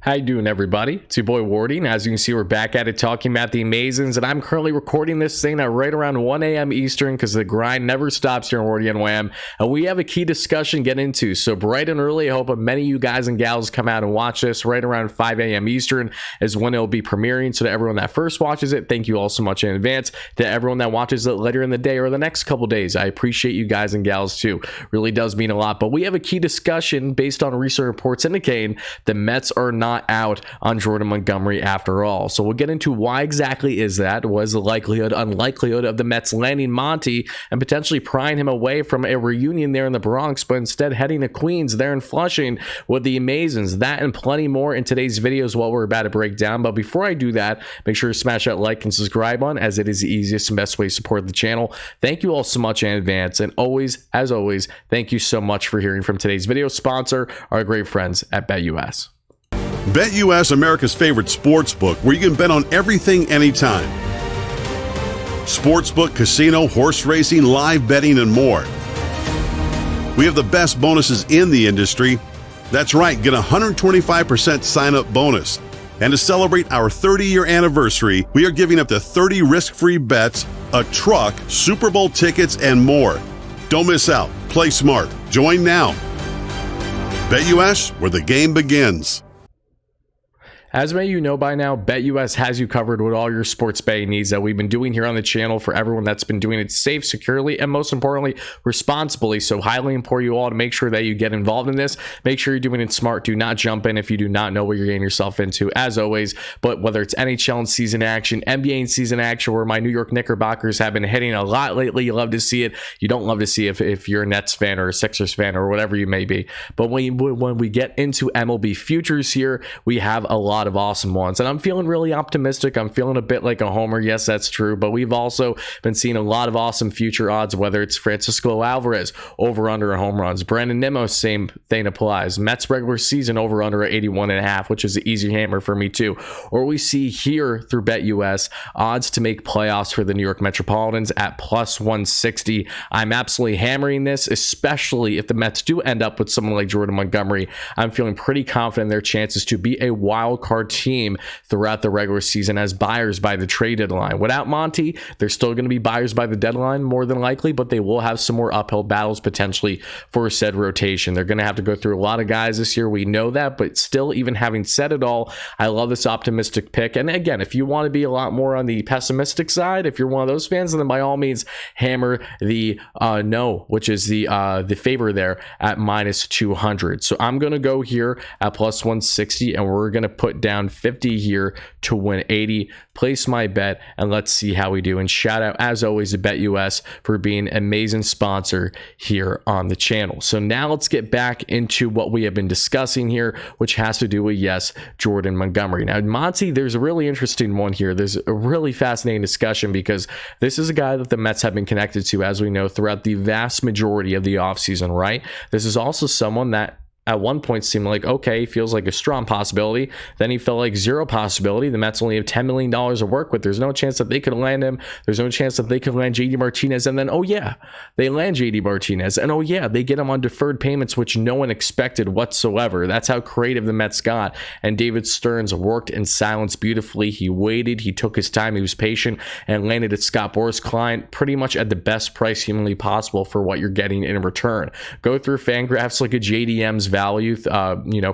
How you doing, everybody? It's your boy Wardy, and as you can see, we're back at it talking about the Amazons, and I'm currently recording this thing at right around 1 a.m. Eastern because the grind never stops here on WardyNYM, and we have a key discussion to get into. So bright and early, I hope many of you guys and gals come out and watch this right around 5 a.m. Eastern is when it'll be premiering. So to everyone that first watches it, thank you all so much in advance. To everyone that watches it later in the day or the next couple days, I appreciate you guys and gals too. Really does mean a lot. But we have a key discussion based on recent reports indicating the Mets are not out on Jordan Montgomery after all. So we'll get into why exactly is that, was the likelihood, unlikelihood of the Mets landing Monty and potentially prying him away from a reunion there in the Bronx, but instead heading to Queens there in Flushing with the Amazons. That and plenty more in today's video is what we're about to break down. But before I do that, make sure to smash that like and subscribe button, as it is the easiest and best way to support the channel. Thank you all so much in advance, and always, as always, thank you so much for hearing from today's video sponsor, our great friends at BetUS. BetUS, America's favorite sports book, where you can bet on everything, anytime. Sportsbook, casino, horse racing, live betting, and more. We have the best bonuses in the industry. That's right, get a 125% sign-up bonus. And to celebrate our 30-year anniversary, we are giving up to 30 risk-free bets, a truck, Super Bowl tickets, and more. Don't miss out. Play smart. Join now. BetUS, where the game begins. As many of you know by now, BetUS has you covered with all your sports betting needs that we've been doing here on the channel for everyone that's been doing it safe, securely, and most importantly, responsibly. So highly implore you all to make sure that you get involved in this. Make sure you're doing it smart. Do not jump in if you do not know what you're getting yourself into, as always. But whether it's NHL in season action, NBA in season action, where my New York Knickerbockers have been hitting a lot lately, you love to see it. You don't love to see it if you're a Nets fan or a Sixers fan or whatever you may be. But when we get into MLB futures here, we have a lot of awesome ones, and I'm feeling really optimistic. I'm feeling a bit like a homer. Yes, that's true, but we've also been seeing a lot of awesome future odds, whether it's Francisco Alvarez over under a home runs, Brandon Nimmo, same thing applies, Mets regular season over under at 81.5, which is an easy hammer for me too. Or we see here through BetUS odds to make playoffs for the New York Metropolitans at plus 160. I'm absolutely hammering this, especially if the Mets do end up with someone like Jordan Montgomery. I'm feeling pretty confident in their chances to be a wild card team throughout the regular season as buyers by the trade deadline. Without Monty, they're still going to be buyers by the deadline more than likely, but they will have some more uphill battles potentially for said rotation. They're going to have to go through a lot of guys this year. We know that, but still, even having said it all, I love this optimistic pick. And again, if you want to be a lot more on the pessimistic side, if you're one of those fans, then by all means hammer the no, which is the favor there at minus 200. So I'm going to go here at plus 160, and we're going to put down 50 here to win 80. Place my bet, and let's see how we do. And shout out, as always, to BetUS for being an amazing sponsor here on the channel. So now let's get back into what we have been discussing here, which has to do with, yes, Jordan Montgomery. Now, Monty, there's a really interesting one here. There's a really fascinating discussion because this is a guy that the Mets have been connected to, as we know, throughout the vast majority of the offseason, right? This is also someone that at one point seemed like, okay, feels like a strong possibility. Then he felt like zero possibility. The Mets only have $10 million to work with. There's no chance that they could land him. There's no chance that they could land JD Martinez. And then, oh yeah, they land JD Martinez. And oh yeah, they get him on deferred payments, which no one expected whatsoever. That's how creative the Mets got. And David Stearns worked in silence beautifully. He waited. He took his time. He was patient and landed at Scott Boras' client pretty much at the best price humanly possible for what you're getting in return. Go through Fangraphs, look at JDM's value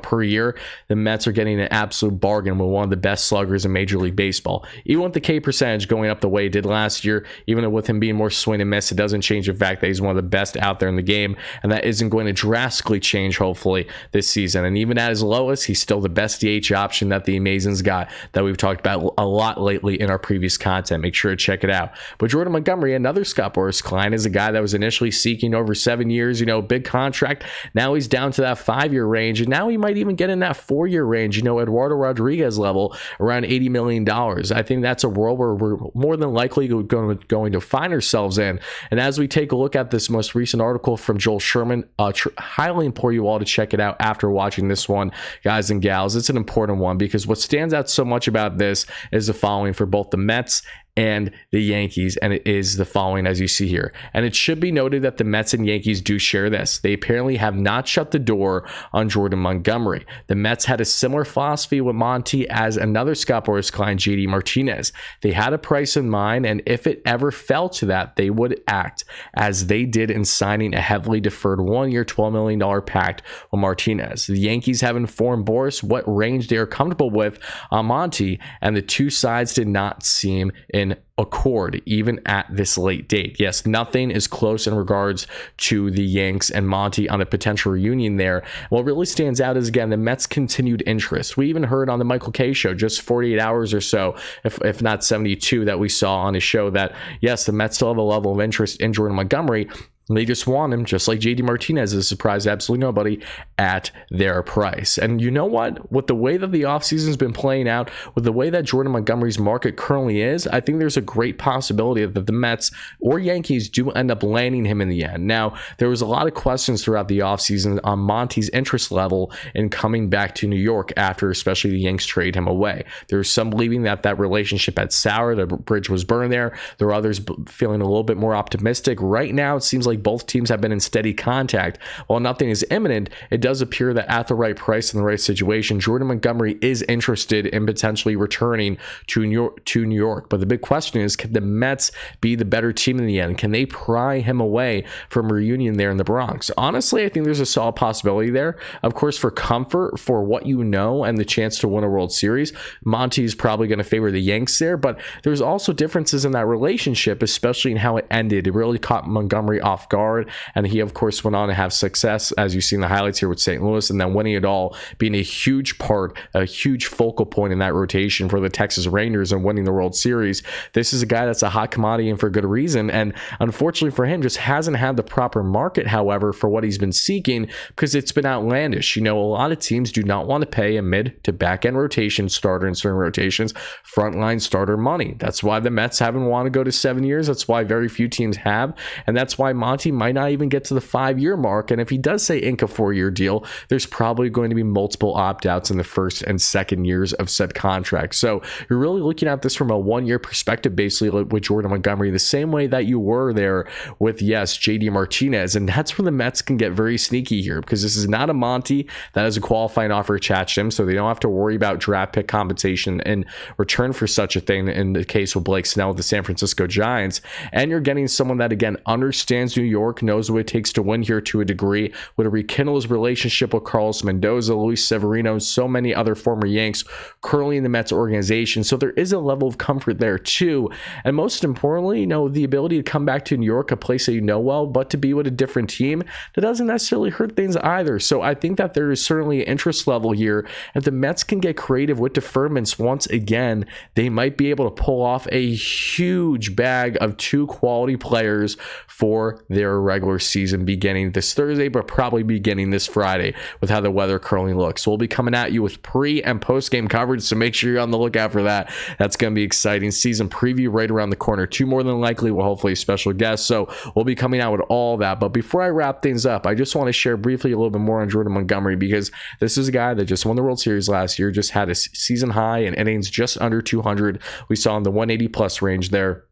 per year. The Mets are getting an absolute bargain with one of the best sluggers in Major League Baseball. Even with the K percentage going up the way it did last year, even with him being more swing and miss, it doesn't change the fact that he's one of the best out there in the game, and that isn't going to drastically change hopefully this season. And even at his lowest, he's still the best DH option that the Amazons got, that we've talked about a lot lately in our previous content. Make sure to check it out. But Jordan Montgomery, another Scott Boras client, is a guy that was initially seeking over 7 years, big contract. Now he's down to that 5-year range, and now he might even get in that 4-year range, Eduardo Rodriguez level, around $80 million. I think that's a world where we're more than likely going to find ourselves in. And as we take a look at this most recent article from Joel Sherman, highly implore you all to check it out after watching this one, guys and gals. It's an important one because what stands out so much about this is the following for both the Mets and the Yankees, and it is the following as you see here. And it should be noted that the Mets and Yankees do share this. They apparently have not shut the door on Jordan Montgomery. The Mets had a similar philosophy with Monty as another Scott Boras client, JD Martinez. They had a price in mind, and if it ever fell to that, they would act as they did in signing a heavily deferred one-year $12 million pact with Martinez. The Yankees have informed Boras what range they are comfortable with on Monty, and the two sides did not seem in accord even at this late date. Yes, nothing is close in regards to the Yanks and Monty on a potential reunion there. What really stands out is, again, the Mets' continued interest. We even heard on the Michael Kay show just 48 hours or so, if not 72, that we saw on his show that, yes, the Mets still have a level of interest in Jordan Montgomery. They just want him, just like JD Martinez has surprised absolutely nobody, at their price. And you know what? With the way that the offseason's been playing out, with the way that Jordan Montgomery's market currently is, I think there's a great possibility that the Mets or Yankees do end up landing him in the end. Now, there was a lot of questions throughout the offseason on Monty's interest level in coming back to New York after especially the Yanks trade him away. There's some believing that that relationship had soured, the bridge was burned there. There are others feeling a little bit more optimistic. Right now, it seems like both teams have been in steady contact. While nothing is imminent, it does appear that at the right price and the right situation, Jordan Montgomery is interested in potentially returning to New York. But the big question is, can the Mets be the better team in the end? Can they pry him away from a reunion there in the Bronx? Honestly, I think there's a solid possibility there. Of course, for comfort, for what you know, and the chance to win a World Series, Monty is probably going to favor the Yanks there. But there's also differences in that relationship, especially in how it ended. It really caught Montgomery off guard, and he of course went on to have success, as you see in the highlights here with St. Louis, and then winning it all, being a huge part, a huge focal point in that rotation for the Texas Rangers and winning the World Series. This is a guy that's a hot commodity, and for good reason, and unfortunately for him, just hasn't had the proper market, however, for what he's been seeking, because it's been outlandish. You know, a lot of teams do not want to pay a mid to back end rotation starter in certain rotations frontline starter money. That's why the Mets haven't wanted to go to 7 years. That's why very few teams have, and that's why Monty might not even get to the 5-year mark. And if he does say ink a 4-year deal, there's probably going to be multiple opt-outs in the first and second years of said contract. So you're really looking at this from a 1-year perspective, basically, with Jordan Montgomery, the same way that you were there with, yes, JD Martinez. And that's where the Mets can get very sneaky here, because this is not a Monty that has a qualifying offer attached to him, so they don't have to worry about draft pick compensation in return for such a thing in the case with Blake Snell with the San Francisco Giants. And you're getting someone that, again, understands New York, knows what it takes to win here to a degree, would rekindle his relationship with Carlos Mendoza, Luis Severino, and so many other former Yanks currently in the Mets organization. So there is a level of comfort there too. And most importantly, you know, the ability to come back to New York, a place that you know well, but to be with a different team, that doesn't necessarily hurt things either. So I think that there is certainly an interest level here. If the Mets can get creative with deferments once again, they might be able to pull off a huge bag of 2 quality players for their regular season beginning this Thursday, but probably beginning this Friday with how the weather currently looks. So we'll be coming at you with pre and post game coverage, so make sure you're on the lookout for that. That's going to be exciting. Season preview right around the corner too, more than likely, with hopefully a special guest. So we'll be coming out with all that. But before I wrap things up, I just want to share briefly a little bit more on Jordan Montgomery, because this is a guy that just won the World Series last year, just had a season high in innings just under 200. We saw in the 180 plus range there.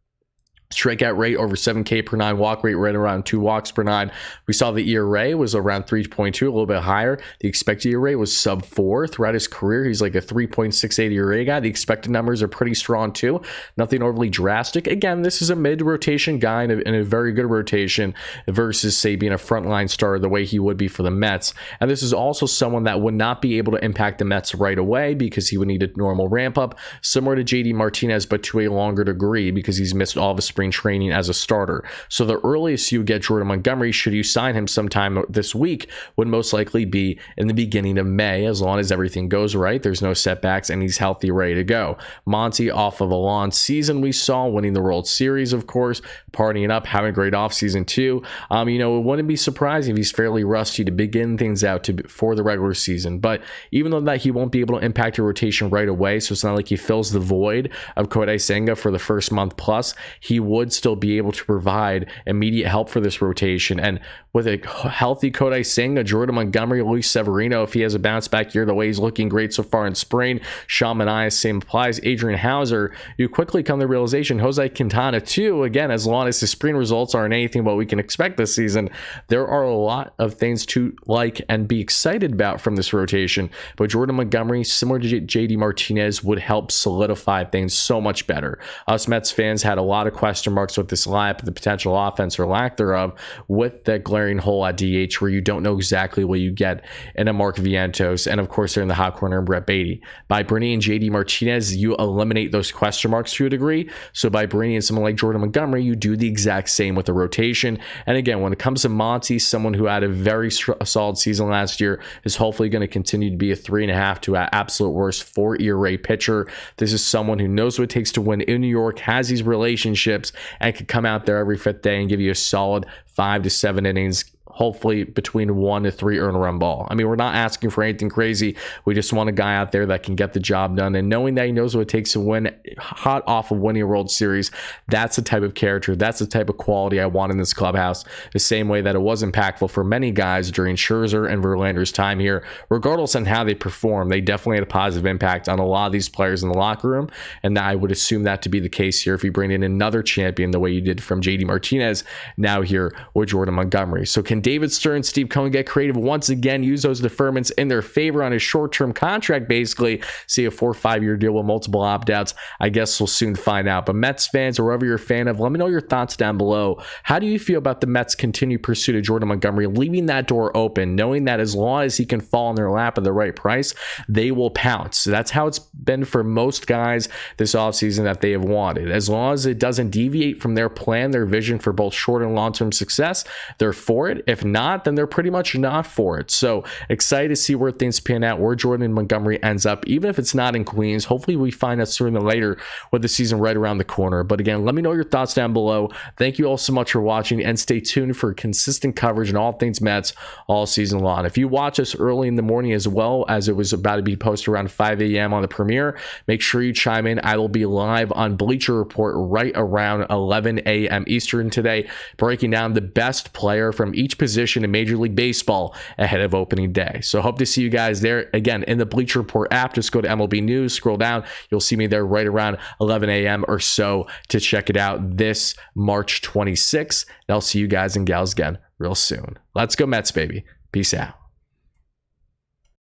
Strikeout rate over 7K per 9, walk rate right around 2 walks per 9. We saw the ERA was around 3.2, a little bit higher. The expected ERA was sub 4 throughout his career. He's like a 3.68 ERA guy. The expected numbers are pretty strong too. Nothing overly drastic. Again, this is a mid-rotation guy in a very good rotation versus, say, being a frontline starter the way he would be for the Mets. And this is also someone that would not be able to impact the Mets right away, because he would need a normal ramp up, similar to JD Martinez, but to a longer degree, because he's missed all of his spring training as a starter. So the earliest you get Jordan Montgomery, should you sign him sometime this week, would most likely be in the beginning of May, as long as everything goes right, there's no setbacks, and he's healthy, ready to go. Monty, off of a long season we saw, winning the World Series, of course, partying up, having a great offseason too. You know, it wouldn't be surprising if he's fairly rusty to begin things out for the regular season. But even though that he won't be able to impact your rotation right away, so it's not like he fills the void of Kodai Senga for the first month plus, he would still be able to provide immediate help for this rotation. And with a healthy Kodai Singh, a Jordan Montgomery, Luis Severino, if he has a bounce back year the way he's looking great so far in spring, Sean Manaea, same applies, Adrian Hauser, you quickly come to the realization, Jose Quintana too, again, as long as his spring results aren't anything what we can expect this season, there are a lot of things to like and be excited about from this rotation. But Jordan Montgomery, similar to JD Martinez, would help solidify things so much better. Us Mets fans had a lot of question marks with this lineup, the potential offense or lack thereof, with that glaring hole at DH where you don't know exactly what you get in a Mark Vientos, and of course they're in the hot corner in Brett Beatty. By bringing in JD Martinez, you eliminate those question marks to a degree. So by bringing in someone like Jordan Montgomery, you do the exact same with the rotation. And again, when it comes to Monty, someone who had a very solid season last year, is hopefully going to continue to be a 3.5 to at absolute worst 4 ERA pitcher. This is someone who knows what it takes to win in New York, has these relationships, and can come out there every fifth day and give you a solid 5 to 7 innings, hopefully between 1 to 3 earned run ball. I mean, we're not asking for anything crazy. We just want a guy out there that can get the job done. And knowing that he knows what it takes to win hot off of winning a World Series, that's the type of character, that's the type of quality I want in this clubhouse. The same way that it was impactful for many guys during Scherzer and Verlander's time here. Regardless on how they perform, they definitely had a positive impact on a lot of these players in the locker room. And I would assume that to be the case here if you bring in another champion the way you did from JD Martinez, now here with Jordan Montgomery. So can David Stern, Steve Cohen get creative once again, use those deferments in their favor on his short-term contract, basically see a 4 or 5 year deal with multiple opt-outs? I guess we'll soon find out. But Mets fans, or whoever you're a fan of, let me know your thoughts down below. How do you feel about the Mets' continued pursuit of Jordan Montgomery, leaving that door open, knowing that as long as he can fall in their lap at the right price, they will pounce? So that's how it's been for most guys this offseason that they have wanted. As long as it doesn't deviate from their plan, their vision for both short and long-term success, they're for it. If not, then they're pretty much not for it. So excited to see where things pan out, where Jordan Montgomery ends up, even if it's not in Queens. Hopefully we find out sooner than later with the season right around the corner. But again, let me know your thoughts down below. Thank you all so much for watching, and stay tuned for consistent coverage on all things Mets all season long. If you watch us early in the morning as well, as it was about to be posted around 5 a.m. on the premiere, make sure you chime in. I will be live on Bleacher Report right around 11 a.m. Eastern today, breaking down the best player from each position in Major League Baseball ahead of opening day. So hope to see you guys there. Again, in the Bleacher Report app, just go to MLB News, scroll down, you'll see me there right around 11 a.m. or so to check it out this March 26th. And I'll see you guys and gals again real soon. Let's go Mets, baby. Peace out.